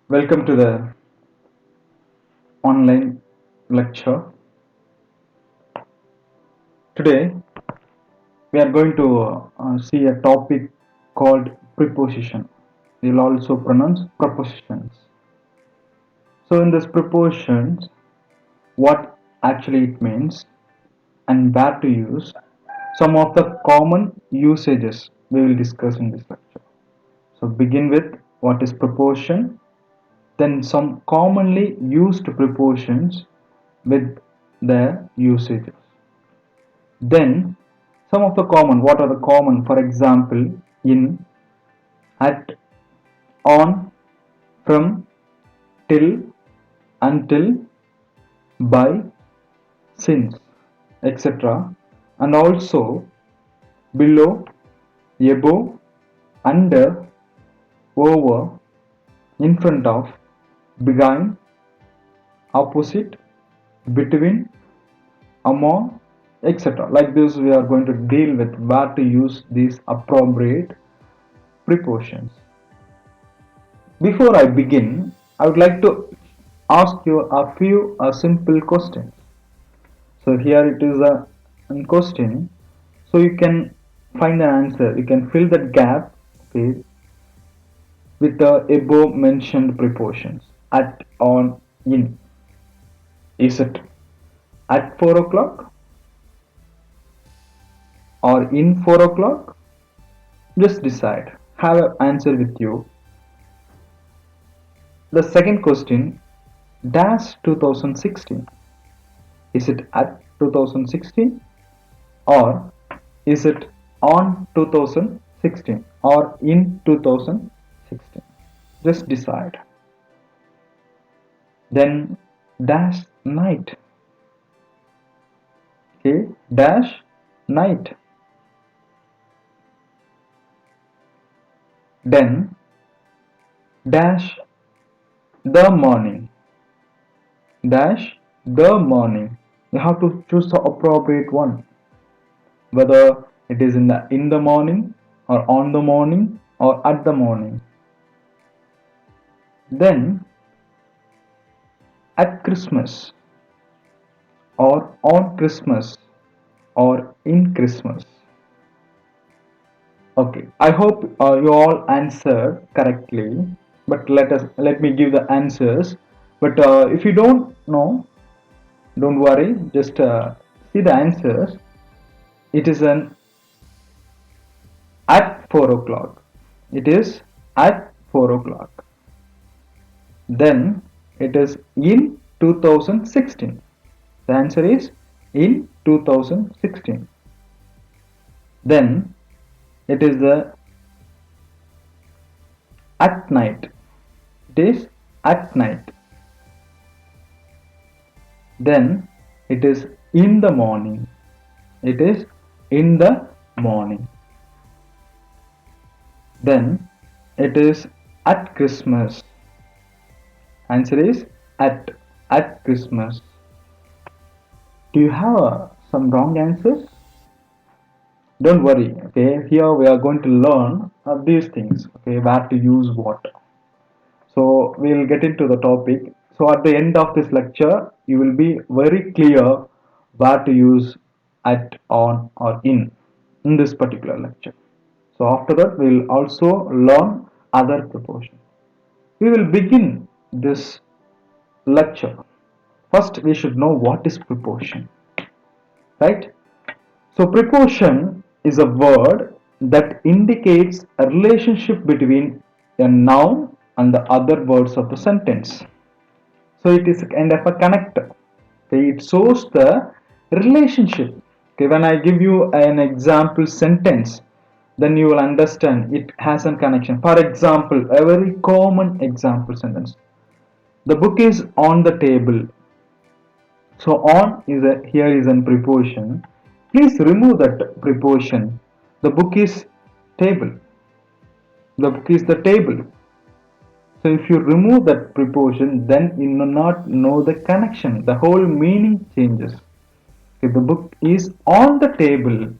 Welcome to the online lecture. Today we are going to see a topic called preposition. We'll also pronounce prepositions. So in this prepositions, what actually it means and where to use, some of the common usages we will discuss in this lecture. So begin with what is preposition, then some commonly used prepositions with their usages. Then some of the common, what are the common? For example, in, at, on, from, till, until, by, since, etc. And also below, above, under, over, in front of, behind, opposite, between, among, etc. Like this, we are going to deal with where to use these appropriate prepositions. Before I begin, I would like to ask you a few simple questions. So here it is a question. So you can find an answer. You can fill that gap, okay, with the above mentioned prepositions at, on, in. Is it at 4 o'clock or in 4 o'clock? Just decide. Have an answer with you. The second question, dash 2016. Is it at 2016 or is it on 2016 or in 2016? Just decide. Then dash night. Okay, dash night. Then dash the morning. Dash the morning. You have to choose the appropriate one, whether it is in the morning or on the morning or at the morning. Then at Christmas or on Christmas or in Christmas. Okay, I hope you all answered correctly, but let me give the answers. But if you don't know, don't worry, just see the answers. It is an at 4 o'clock. It is at 4 o'clock. Then it is in 2016. The answer is in 2016. Then it is the at night. It is at night. Then it is in the morning. It is in the morning. Then it is at Christmas. Answer is at Christmas. Do you have some wrong answers? Don't worry. Okay, here we are going to learn these things. Okay, where to use what. So we'll get into the topic. So at the end of this lecture, you will be very clear where to use at, on, or in this particular lecture. So after that, we'll also learn other prepositions. We will begin this lecture. First, we should know what is preposition, right? So preposition is a word that indicates a relationship between a noun and the other words of the sentence. So it is kind of a connector. Okay, it shows the relationship. Okay, when I give you an example sentence, then you will understand it has a connection. For example, a very common example sentence. The book is on the table. So on is here is a preposition. Please remove that preposition. The book is table. The book is the table. So if you remove that preposition, then you will not know the connection. The whole meaning changes. If the book is on the table,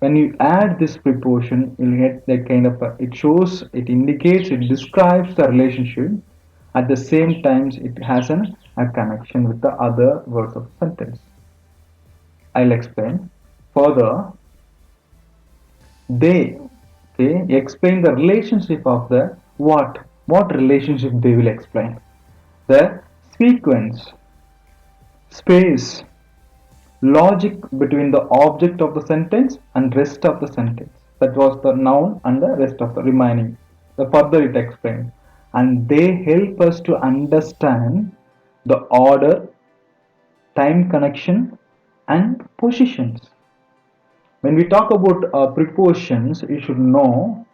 when you add this preposition, you'll get that kind of it shows, it indicates, it describes the relationship At the same time, it has a connection with the other words of the sentence. I'll explain. Further, they, okay, explain the relationship of the what? What relationship they will explain? The sequence, space, logic between the object of the sentence and rest of the sentence. That was the noun and the rest of the remaining. The further it explains. And they help us to understand the order, time connection, and positions. When we talk about prepositions, you should know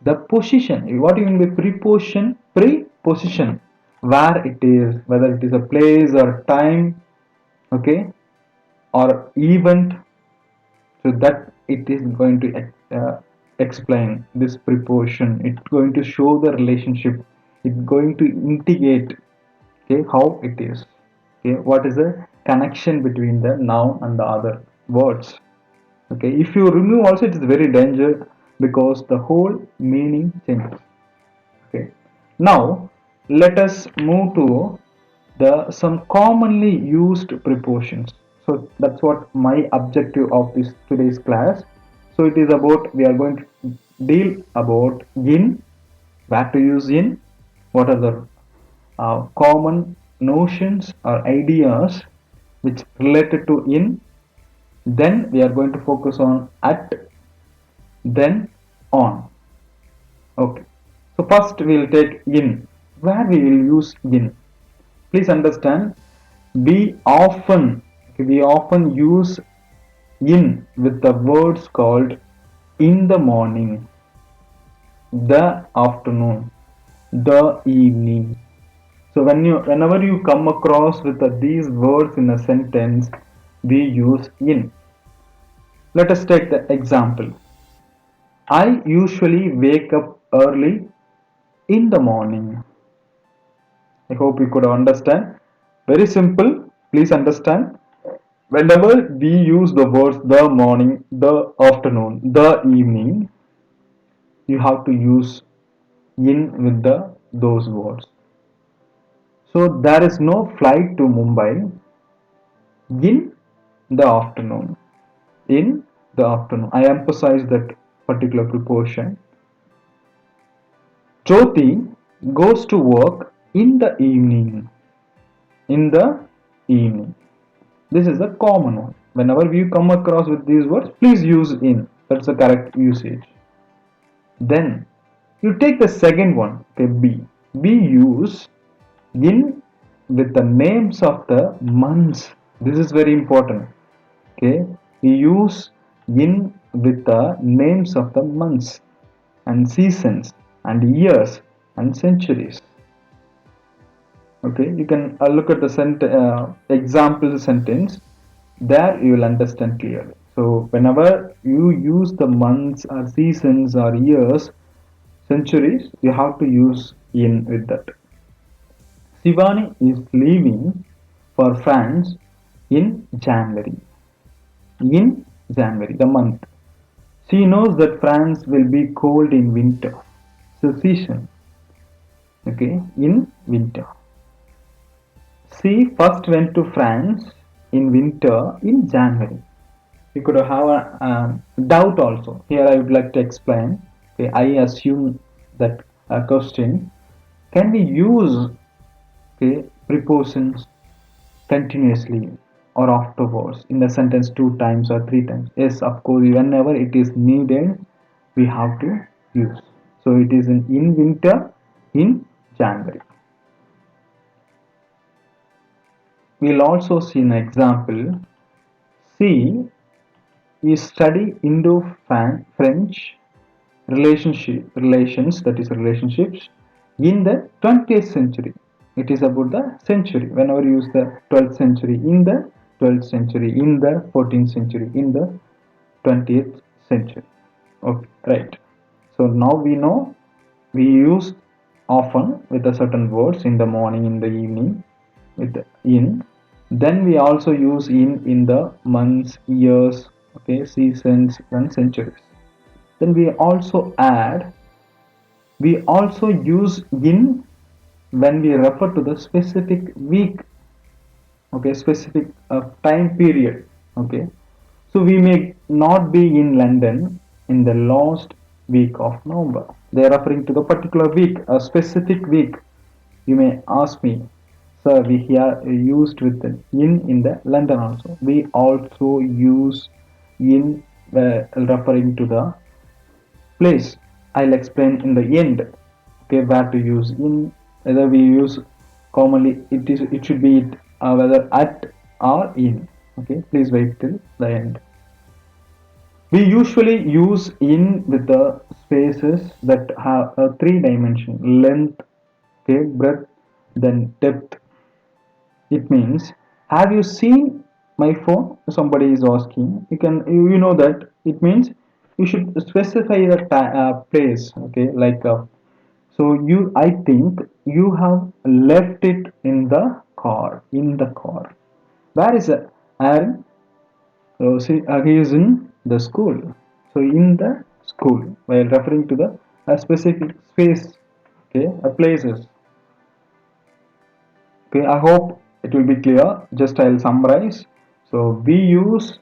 the position. What do you mean by preposition? Preposition. Where it is, whether it is a place or time, okay, or event, so that it is going to explain this preposition. It's going to show the relationship. It's going to indicate, okay, how it is. Okay, what is the connection between the noun and the other words? Okay, if you remove also, it is very dangerous because the whole meaning changes. Okay, now let us move to the some commonly used prepositions. So that's what my objective of this today's class. So it is about, we are going to deal about in, where to use in, what are the common notions or ideas which related to in. Then we are going to focus on at, then on. Okay, so first we will take in. Where we will use in? Please understand, we often use in with the words called in the morning, the afternoon, the evening. So whenever you come across with these words in a sentence, we use in. Let us take the example. I usually wake up early in the morning. I hope you could understand. Very simple. Please understand. Whenever we use the words the morning, the afternoon, the evening, you have to use in with those words. So there is no flight to Mumbai in the afternoon. In the afternoon. I emphasize that particular preposition. Jyoti goes to work in the evening. In the evening. This is a common one. Whenever you come across with these words, please use in. That's the correct usage. Then you take the second one, okay, B. We use in with the names of the months. This is very important. Okay, we use in with the names of the months and seasons and years and centuries. Okay, you can look at the example sentence. There you will understand clearly. So whenever you use the months or seasons or years, centuries, you have to use in with that. Shivani is leaving for France in January. In January, the month. She knows that France will be cold in winter. So season. Okay, in winter. She first went to France in winter in January. You could have a doubt also. Here I would like to explain. Okay, I assume that a question. Can we use, okay, prepositions continuously or afterwards in the sentence two times or three times? Yes, of course, whenever it is needed, we have to use. So it is in winter, in January. We'll also see an example. See, we study Indo-French relations, that is relationships, in the 20th century. It is about the century. Whenever you use the 12th century, in the 12th century, in the 14th century, in the 20th century. Okay, right. So now we know we use often with a certain words in the morning, in the evening, with the in. Then we also use in the months, years, okay, seasons and centuries. Then we also use in when we refer to the specific week, okay, specific time period, okay. So we may not be in London in the last week of November. They are referring to the particular week, a specific week. You may ask me, sir, we here used with the in the London also. We also use in referring to the place. I'll explain in the end, okay, where to use in, whether we use commonly, it should be whether at or in. Okay, please wait till the end. We usually use in with the spaces that have a three dimension: length, okay, breadth, then depth. It means, have you seen my phone? Somebody is asking. You know that it means you should specify the place. Okay, like so you. I think you have left it in the car. In the car. Where is Aaron? So see, he is in the school. So in the school, while referring to the a specific space, okay, a places. Okay, I hope it will be clear. Just I'll summarize. So we use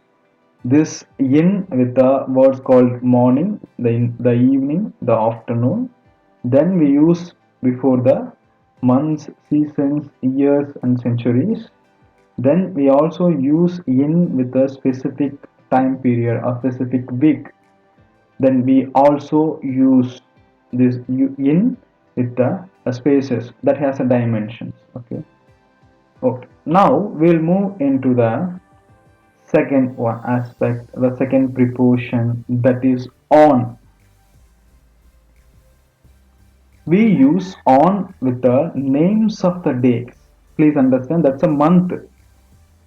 this in with the words called morning, the evening, the afternoon. Then we use before the months, seasons, years, and centuries. Then we also use in with a specific time period, a specific week. Then we also use this in with the spaces that has a dimensions. Okay. Okay. Now we'll move into the second one aspect, the second preposition, that is on. We use on with the names of the days. Please understand that's a month.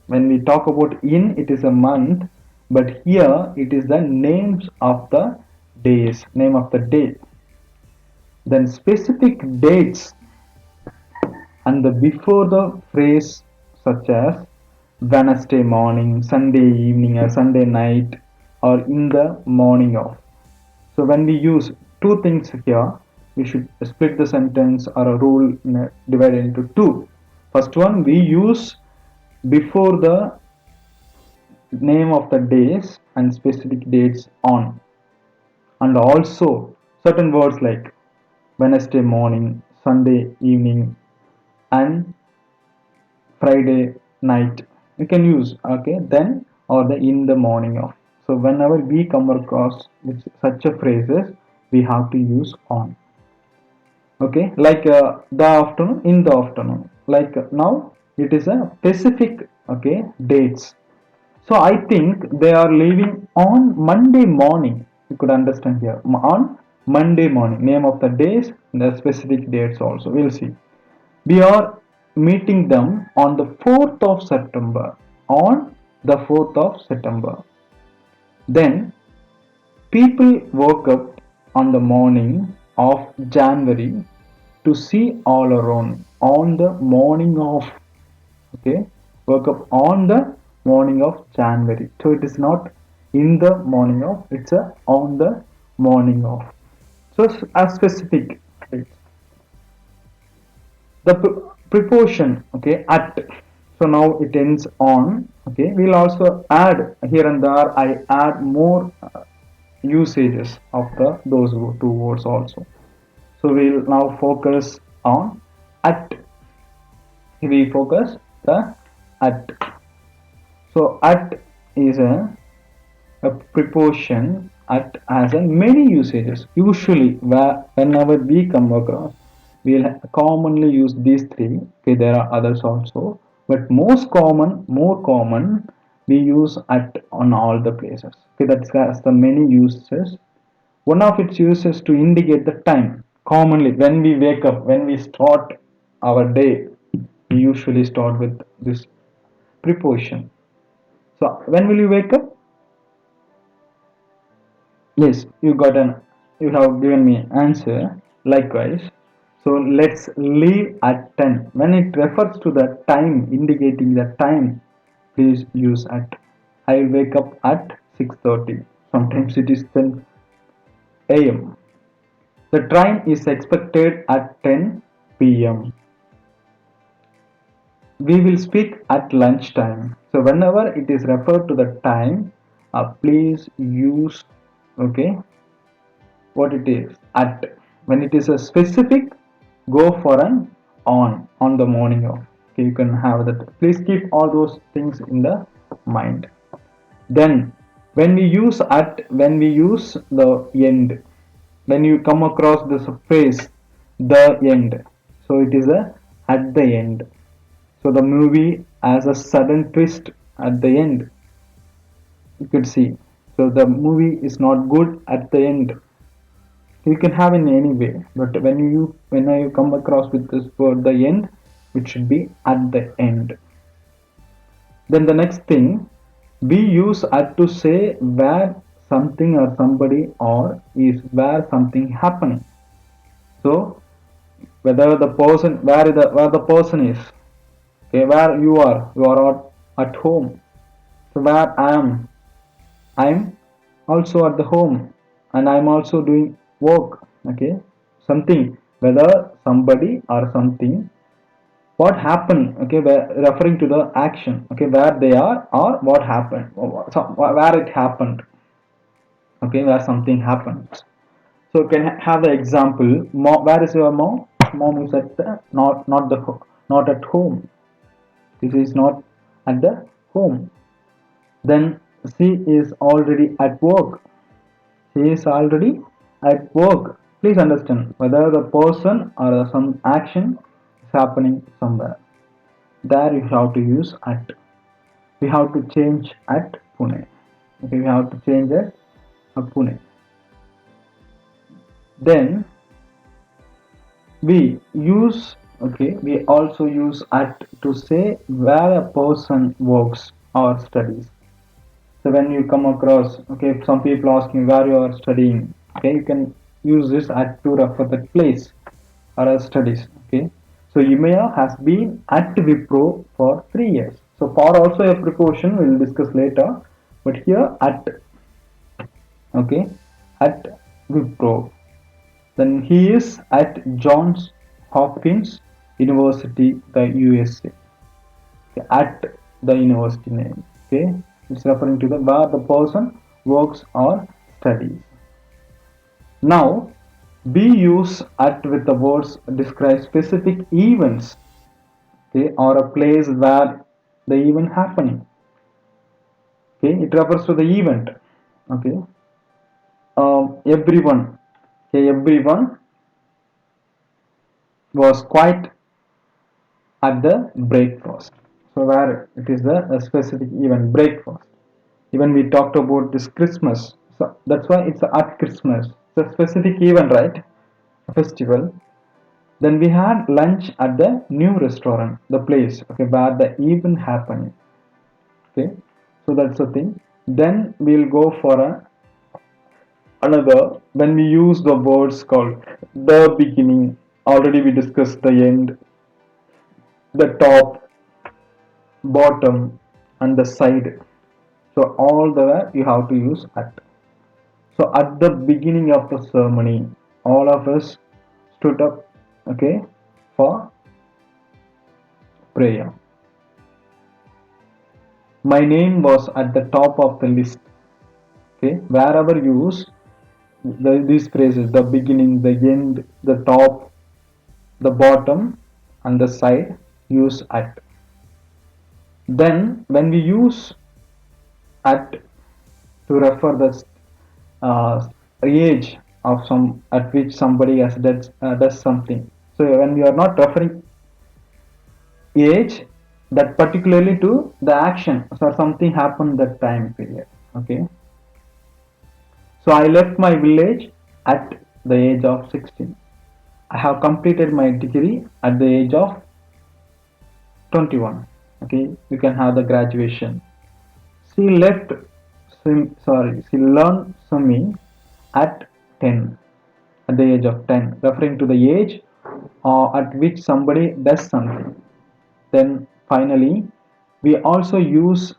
When we talk about in, it is a month, but here it is the names of the days, name of the day. Then specific dates and the before the phrase, such as Wednesday morning, Sunday evening, or Sunday night, or in the morning of. So when we use two things here, we should split the sentence or a rule divided into two. First one, we use before the name of the days and specific dates on, and also certain words like Wednesday morning, Sunday evening, and Friday night. You can use okay then or the in the morning of. So whenever we come across with such a phrases, we have to use on. Okay, like the afternoon, in the afternoon. Like now, it is a specific okay dates. So I think they are leaving on Monday morning. You could understand here on Monday morning. Name of the days, the specific dates also. We'll see. We are meeting them on the 4th of September. On the 4th of September. Then people woke up on the morning of January to see all around. On the morning of, okay, woke up on the morning of January. So it is not in the morning of, it's a on the morning of. So as specific. The preposition, okay, at. So now it ends on. Okay, we'll also add here and there. I add more usages of the those two words also. So we'll now focus on at. We focus the at. So at is a preposition. At has a many usages. Usually, whenever we come across, we'll commonly use these three. Okay, there are others also, but more common, we use at on all the places. Okay, that's the many uses. One of its uses to indicate the time. Commonly, when we wake up, when we start our day, we usually start with this preposition. So, when will you wake up? Yes, you have given me answer. Likewise. So let's leave at 10. When it refers to the time, indicating the time, please use at. I will wake up at 6:30. Sometimes it is 10 a.m. The train is expected at 10 p.m. We will speak at lunchtime. So whenever it is referred to the time, please use, okay, what it is at. When it is a specific, go for an on the morning of. Okay, you can have that. Please keep all those things in the mind. Then when we use the end, when you come across this phrase the end, so it is a at the end. So the movie has a sudden twist at the end, you could see. So the movie is not good at the end. You can have in any way, but when you come across with this word the end, it should be at the end. Then the next thing, we use at to say where something or somebody or is where something happening. So whether the person where the person is, okay, where you are at home. So where I am also at the home, and I'm also doing work. Okay, something, whether somebody or something, what happened, okay, referring to the action, okay, where they are or what happened, or so where it happened, okay, where something happened. So can have the example. Where is your mom? Mom is at the not at home. This is not at the home. Then she is already at work. She is already at work. Please understand whether the person or some action is happening somewhere. There you have to use at. We have to change at Pune. Okay, we have to change it at Pune. Then we also use at to say where a person works or studies. So when you come across, okay, some people asking where you are studying, okay, you can use this at to refer that place or as studies. Okay, so Imaya has been at Wipro for 3 years. So for also a precaution we'll discuss later, but here at, okay, at Wipro. Then he is at Johns Hopkins University, the USA. Okay, at the university name. Okay, it's referring to the where the person works or studies. Now we use at with the words describe specific events, okay, or a place where the event happening. Okay, it refers to the event. Okay, everyone, okay, everyone was quite at the breakfast. So where it is a specific event, breakfast. Even we talked about this Christmas, so that's why it's at Christmas. It's a specific event, right? A festival. Then we had lunch at the new restaurant, the place, okay, where the event happened. Okay, so that's the thing. Then we'll go for another when we use the words called the beginning. Already we discussed the end, the top, bottom, and the side. So all the you have to use at. So at the beginning of the ceremony, all of us stood up, okay, for prayer. My name was at the top of the list. Okay, wherever you use these phrases, the beginning, the end, the top, the bottom, and the side, use at. Then when we use at to refer the age of some at which somebody does something. So when we are not referring age, that particularly to the action, so something happened that time period. Okay, so I left my village at the age of 16. I have completed my degree at the age of 21. Okay, you can have the graduation. She left she learned swimming at 10, at the age of 10, referring to the age at which somebody does something. Then finally, we also use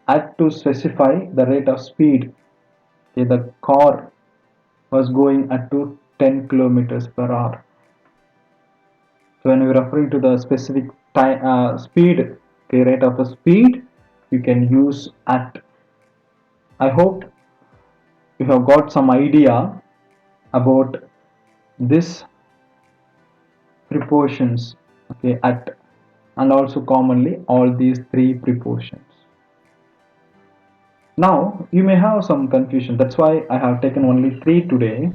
at to specify the rate of speed. Okay, the car was going at to 10 kilometers per hour. So when we're referring to the specific time, speed, okay, rate of the speed, you can use at. I hope you have got some idea about this prepositions, okay, at, and also commonly all these three prepositions. Now you may have some confusion. That's why I have taken only three today.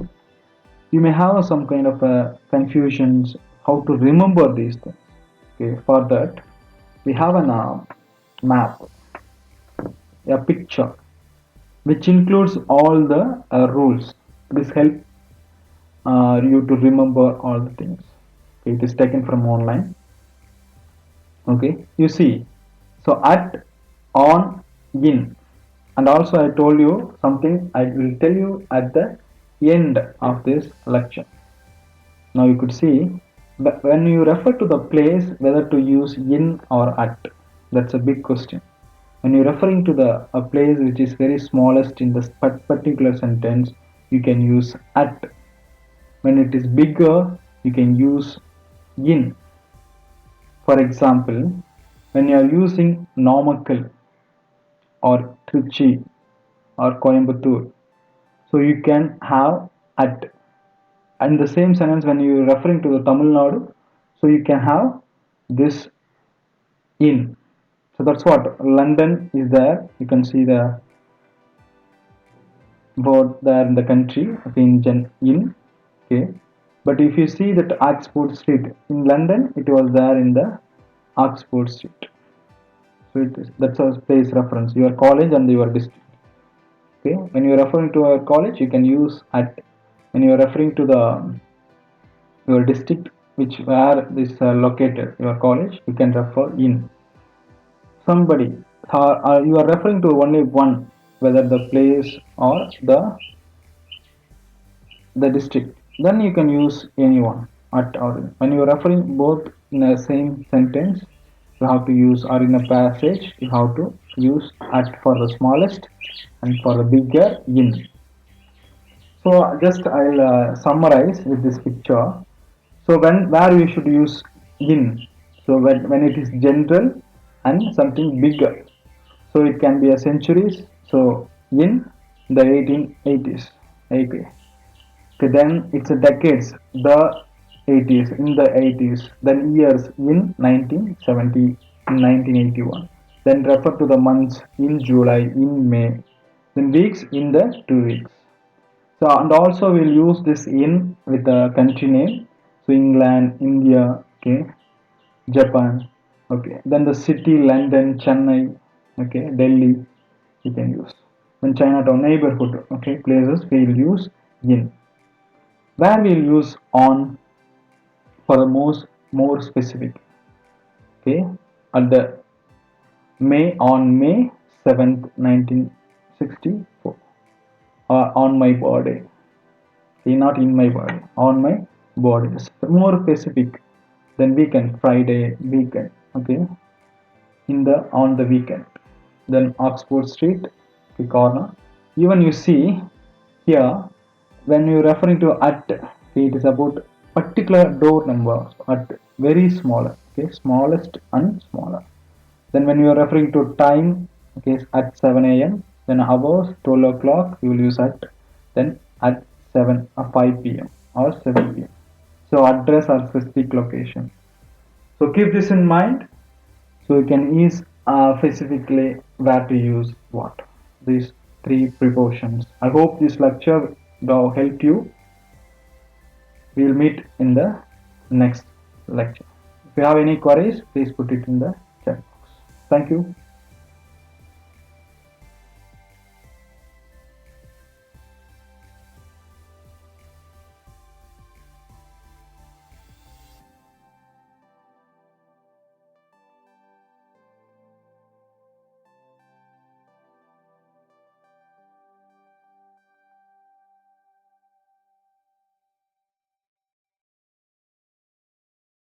You may have some kind of confusions how to remember these things. Okay, for that we have a map, a picture, which includes all the rules. This help you to remember all the things. Okay, it is taken from online. Okay, you see, so at, on, in, and also I told you something I will tell you at the end of this lecture. Now you could see, but when you refer to the place whether to use in or at, that's a big question. When you're referring to the a place which is very smallest in the particular sentence, you can use at. When it is bigger, you can use in. For example, when you are using Namakkal or Trichy or Coimbatore, so you can have at. And the same sentence when you are referring to the Tamil Nadu, so you can have this in. So that's what London is there. You can see the board there in the country, okay, in, okay. But if you see that Oxford Street in London, it was there in the Oxford Street. So it is, that's a place reference, your college and your district. Okay, when you are referring to a college, you can use at. When you are referring to the your district, which where this located your college, you can refer in. Somebody, you are referring to only one, whether the place or the district, then you can use anyone at or in. When you are referring both in the same sentence, you have to use, or in a passage you have to use at for the smallest and for the bigger in. So just I'll summarize with this picture. So where you should use in, so when it is general and something bigger, so it can be a centuries, so in the 1880s, 80. Okay, then it's a decades, the 80s, in the 80s, then years in 1970, in 1981, then refer to the months in July, in May, then weeks in the 2 weeks. So and also we'll use this in with the country name, so England, India, okay, Japan, okay, then the city London, Chennai, okay, Delhi, you can use. Then Chinatown neighborhood, okay, places we'll use in. Where we'll use on for the more specific, okay, at the May 7th 1964, or on my body, okay, not in my body, on my body. It's more specific than weekend, Friday, weekend, okay, in the on the weekend. Then Oxford Street, the corner. Even you see here, when you're referring to at, okay, it is about particular door number at, very smaller, okay, smallest and smaller. Then when you are referring to time, okay, at 7 a.m., then hours 12 o'clock you will use at, then at 7 or 5 p.m. or 7 p.m. So address or specific location. So keep this in mind, so you can ease specifically where to use what. These three precautions. I hope this lecture will help you. We will meet in the next lecture. If you have any queries, please put it in the chat box. Thank you.